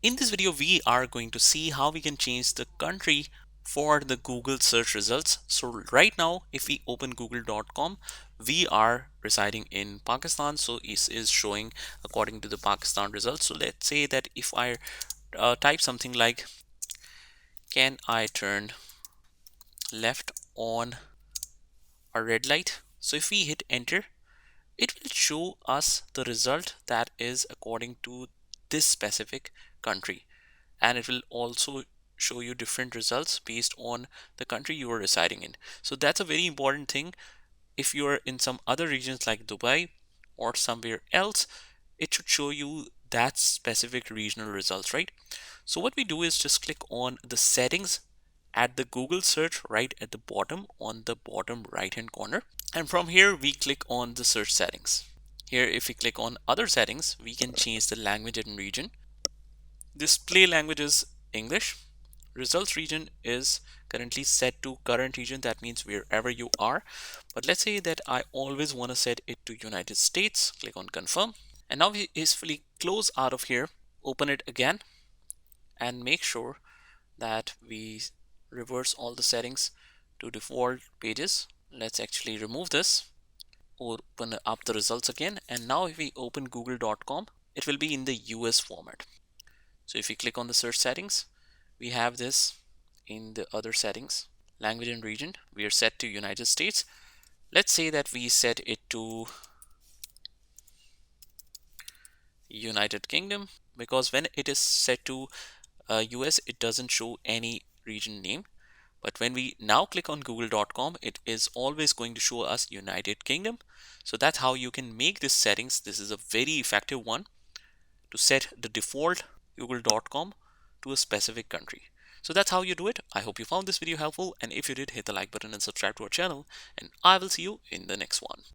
In this video, we are going to see how we can change the country for the Google search results. So right now, if we open google.com, we are residing in Pakistan. So it is showing according to the Pakistan results. So let's say that if I type something like, can I turn left on a red light? So if we hit enter, it will show us the result that is according to this specific country, and it will also show you different results based on the country you are residing in. So that's a very important thing. If you're in some other regions like Dubai or somewhere else, it should show you that specific regional results, right? So what we do is just click on the settings at the Google search right at the bottom on the bottom right hand corner, and from here we click on the search settings. Here if we click on other settings, we can change the language and region. Display language is English. Results region is currently set to current region, that means wherever you are. But let's say that I always want to set it to United States. Click on confirm. And now we easily close out of here, open it again, and make sure that we reverse all the settings to default pages. Let's actually remove this, open up the results again, and now if we open google.com, it will be in the US format. So if we click on the search settings, we have this in the other settings. Language and region, we are set to United States. Let's say that we set it to United Kingdom, because when it is set to US, it doesn't show any region name. But when we now click on google.com, it is always going to show us United Kingdom. So that's how you can make this settings. This is a very effective one to set the default google.com to a specific country. So that's how you do it. I hope you found this video helpful, and if you did, hit the like button and subscribe to our channel, and I will see you in the next one.